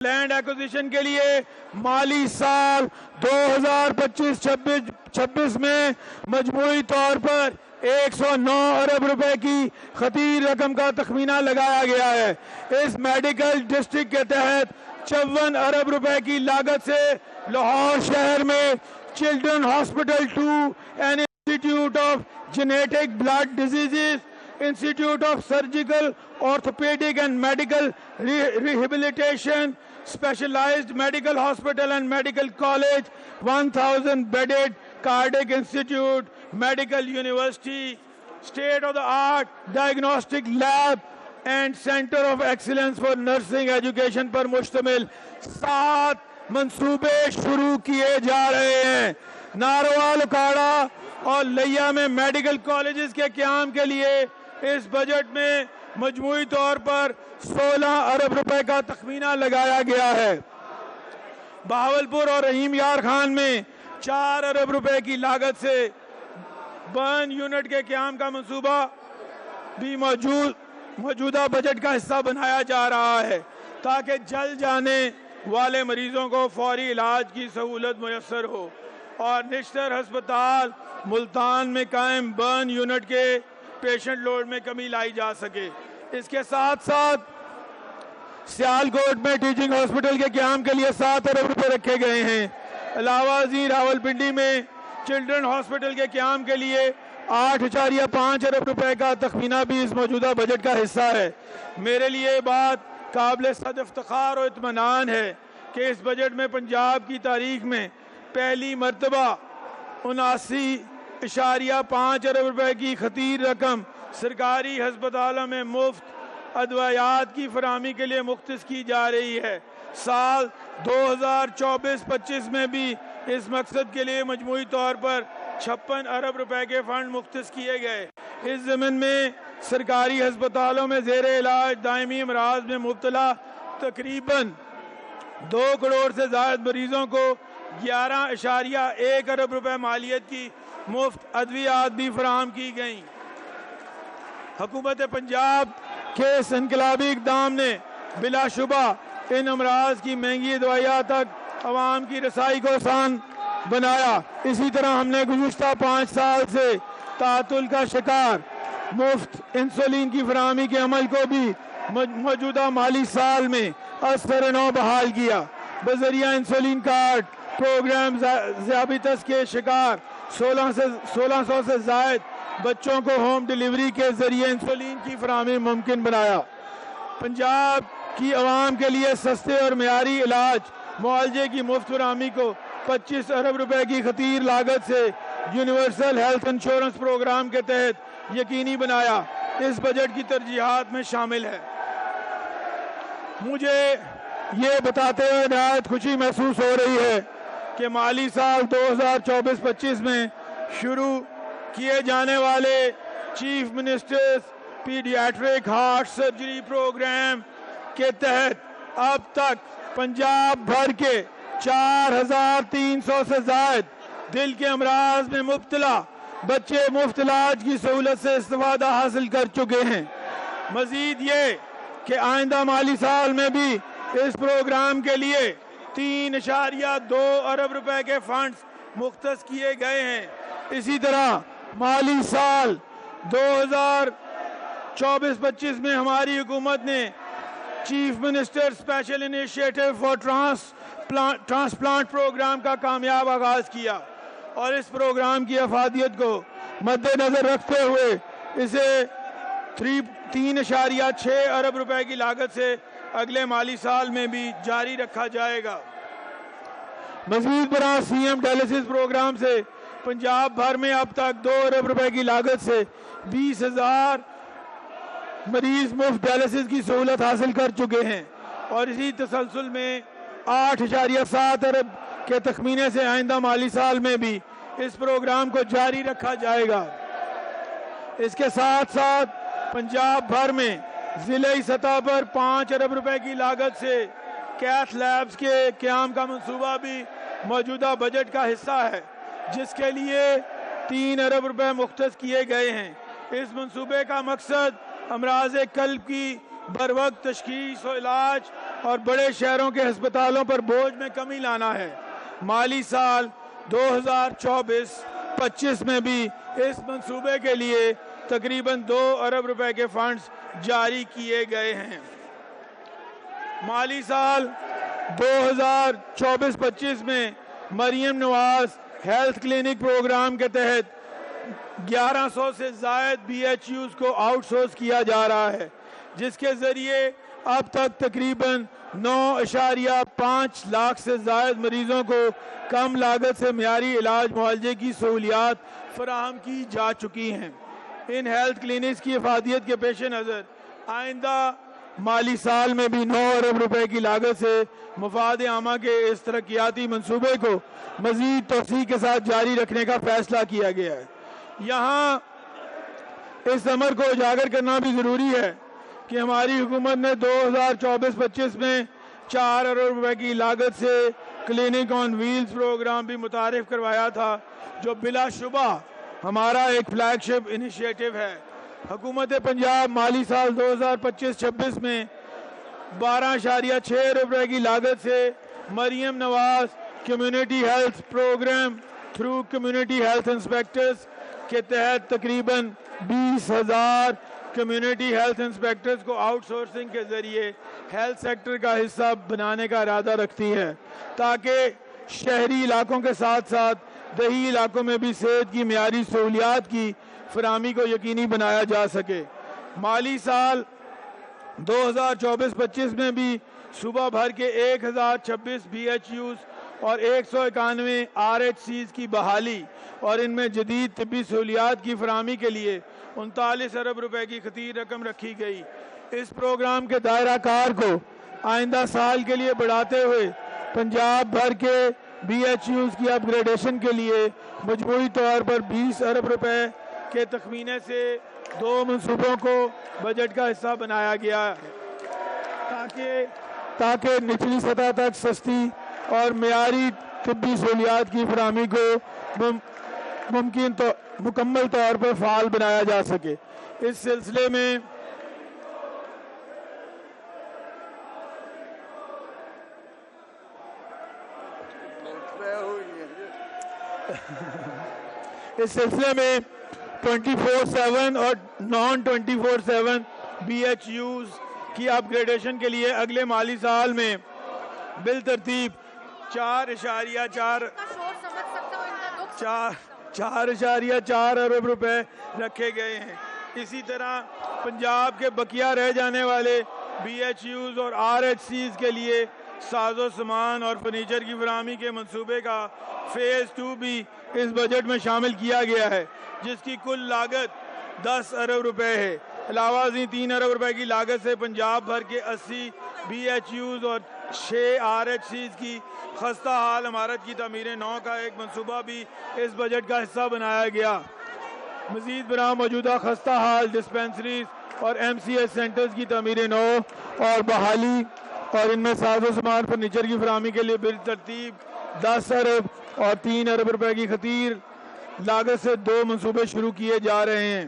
Land acquisition के लिए माली साल 2025-26 में मजमूई तौर पर 109 अरब रुपए की खतीर रकम का तखमीना लगाया गया है। इस मेडिकल डिस्ट्रिक्ट के तहत 54 अरब रुपए की लागत से लाहौर शहर में children hospital 2 and institute of genetic blood diseases, institute of surgical orthopaedic and medical rehabilitation, specialized medical hospital and medical college, 1000 bedded cardiac institute, medical university, state of the art diagnostic lab and center of excellence for nursing education पर मुश्तमिल 7 मंसूबे शुरू किए जा रहे हैं। Narwhal, उकाड़ा और लैया में मेडिकल कॉलेजेस के क़याम के लिए इस बजट में मजमूई तौर पर 16 अरब रुपए का तखमीना लगाया गया है। बहावलपुर और रहीम यार खान में 4 अरब रुपए की लागत से बर्न यूनिट के क़याम का मंसूबा भी मौजूदा बजट का हिस्सा बनाया जा रहा है ताकि जल जाने वाले मरीजों को फौरी इलाज की सहूलत मुयस्सर हो और निश्तर अस्पताल मुल्तान में कायम बर्न यूनिट के पेशेंट लोड में कमी लाई जा सके। इसके साथ साथ सियालकोट में टीचिंग हॉस्पिटल के क़याम के लिए 7 अरब रुपए रखे गए हैं। अलावाजी रावलपिंडी में चिल्ड्रन हॉस्पिटल के क़याम के लिए 8.5 अरब रुपए का तखमीना भी इस मौजूदा बजट का हिस्सा है। मेरे लिए बात काबिल सद इफ्तिखार और इत्मीनान है कि इस बजट में पंजाब की तारीख में पहली मरतबा 79.5 अरब रुपए की खतीर रकम सरकारी हस्पतालों में मुफ्त अदवायात की फराहमी के लिए मुख्तस की जा रही है। साल 2024-25 में भी इस मकसद के लिए मजमूई तौर पर 56 अरब रुपए के फंड मुख्तस किए गए। इस ज़मीन में सरकारी हस्पतालों में ज़ेरे इलाज दायमी अमराज में मुब्तला तकरीबन 2 करोड़ से ज़ायद मरीजों को 11.1 अरब रुपए मालियत की मुफ्त अद्वियात भी फराहम की गई। हुकूमत पंजाब के इस इनकलाबी इक़दाम ने बिलाशुबा इन अमराज की महंगी दवाइयाँ तक अवाम की रसाई को आसान बनाया। इसी तरह हमने गुज़िश्ता 5 साल से तातुल का शिकार मुफ्त इंसुलिन की फराहमी के अमल को भी मौजूदा माली साल में असर नौ बहाल किया। बज़रिया इंसुलिन कार्ड प्रोग्राम ज़ियाबतीस के शिकार 1600 से ज़ायद बच्चों को होम डिलीवरी के जरिए इंसुलिन की फराहमी मुमकिन बनाया। पंजाब की आवाम के लिए सस्ते और मयारी इलाज मुआवजे की मुफ्त फराहमी को 25 अरब रुपए की खतीर लागत से यूनिवर्सल हेल्थ इंश्योरेंस प्रोग्राम के तहत यकीनी बनाया। इस बजट की तरजीहात में शामिल है। मुझे ये बताते हुए नहायत खुशी महसूस हो रही है कि माली साल 2024-25 में शुरू किए जाने वाले chief ministers paediatric heart surgery programme के तहत अब तक पंजाब भर के 4300 से ज़ायद दिल के अमराज में मुब्तला बच्चे मुफ्त इलाज की सहूलत से इस्तिफादा हासिल कर चुके हैं। मजीद ये कि आइंदा माली साल में भी इस प्रोग्राम के लिए 3.2 अरब रुपए के फंड्स मुख्तस किए गए हैं। इसी तरह माली साल 2024-25 में हमारी हुकूमत ने chief minister special initiative for transplant programme का कामयाब आगाज किया और इस प्रोग्राम की अफादियत को मद्देनजर रखते हुए इसे 3.6 अरब रुपए की लागत से अगले माली साल में भी जारी रखा जाएगा। मज़ीद बराह सीएम डायलिसिस प्रोग्राम से पंजाब भर में अब तक 2 अरब रुपए की लागत से 20,000 मरीज मुफ्त डायलिसिस की सहूलत हासिल कर चुके हैं और इसी तसलसल में 8.7 अरब के तखमीने से आइंदा माली साल में भी इस प्रोग्राम को जारी रखा जाएगा। इसके साथ साथ पंजाब भर में ज़िले सतह पर 5 अरब रुपए की लागत से कैथ लैब्स के क़याम का मंसूबा भी मौजूदा बजट का हिस्सा है, जिसके लिए 3 अरब रुपए मुख्तस किए गए हैं। इस मंसूबे का मकसद अमराज़ कल्ब की बरवक्त तशख़ीस और इलाज اور بڑے شہروں کے ہسپتالوں پر بوجھ میں کمی لانا ہے۔ مالی سال 2024-25 میں بھی اس منصوبے کے لیے تقریباً 2 ارب روپے کے فنڈز جاری کیے گئے ہیں۔ مالی سال 2024-25 میں Maryam Nawaz health clinic programme کے تحت 1100 سے زائد BHUs کو آؤٹ سورس کیا جا رہا ہے، جس کے ذریعے اب تک تقریباً 9.5 لاکھ سے زائد مریضوں کو کم لاگت سے معیاری علاج معالجے کی سہولیات فراہم کی جا چکی ہیں۔ ان ہیلتھ کلینکس کی افادیت کے پیش نظر آئندہ مالی سال میں بھی 9 ارب روپے کی لاگت سے مفاد عامہ کے اس ترقیاتی منصوبے کو مزید توسیع کے ساتھ جاری رکھنے کا فیصلہ کیا گیا ہے۔ یہاں اس امر کو اجاگر کرنا بھی ضروری ہے کہ ہماری حکومت نے 2024-25 میں 4 ارب روپے کی لاگت سے کلینک آن ویلز پروگرام بھی متعارف کروایا تھا، جو بلا شبہ ہمارا ایک فلیگ شپ انیشیٹو ہے۔ حکومت پنجاب مالی سال 2025-26 میں 12.6 ارب روپے کی لاگت سے Maryam Nawaz community health program through community health inspectors کے تحت تقریباً 20,000 کمیونٹی ہیلتھ انسپیکٹرز کو آؤٹ سورسنگ کے ذریعے ہیلتھ سیکٹر کا حصہ بنانے کا ارادہ رکھتی ہے، تاکہ شہری علاقوں کے ساتھ ساتھ دیہی علاقوں میں بھی صحت کی معیاری سہولیات کی فراہمی کو یقینی بنایا جا سکے۔ مالی سال 2024-25 میں بھی صوبہ بھر کے 1026 BHUs اور 191 RHCs کی بحالی اور ان میں جدید طبی سہولیات کی فراہمی کے لیے 39 ارب روپے کی خطیر رقم رکھی گئی۔ اس پروگرام کے دائرہ کار کو آئندہ سال کے لیے بڑھاتے ہوئے پنجاب بھر کے BHUs کی اپ گریڈیشن کے لیے مجموعی طور پر 20 ارب روپے کے تخمینے سے 2 منصوبوں کو بجٹ کا حصہ بنایا گیا ہے، تاکہ نچلی سطح تک سستی اور معیاری طبی سہولیات کی فراہمی کو مکمل طور پر فعال بنایا جا سکے۔ اس سلسلے میں اس سلسلے میں 24/7 اور نان 24/7 BHUs کی اپ گریڈیشن کے لیے اگلے مالی سال میں بالترتیب 4.4 ارب روپے رکھے گئے ہیں۔ اسی طرح پنجاب کے بقیہ رہ جانے والے BHUs اور RHCs کے لیے ساز و سامان اور فرنیچر کی فراہمی کے منصوبے کا فیز 2 بھی اس بجٹ میں شامل کیا گیا ہے، جس کی کل لاگت 10 ارب روپے ہے۔ علاوہ ازیں 3 ارب روپے کی لاگت سے پنجاب بھر کے 80 BHUs اور 6 RHCs کی خستہ حال عمارت کی تعمیر نو کا ایک منصوبہ بھی اس بجٹ کا حصہ بنایا گیا۔ مزید برآں موجودہ خستہ حال ڈسپینسریز اور MCH سینٹرز کی تعمیر نو اور بحالی اور ان میں ساز و سامان فرنیچر کی فراہمی کے لیے بالترتیب 10 ارب اور 3 ارب روپے کی خطیر لاگت سے 2 منصوبے شروع کیے جا رہے ہیں۔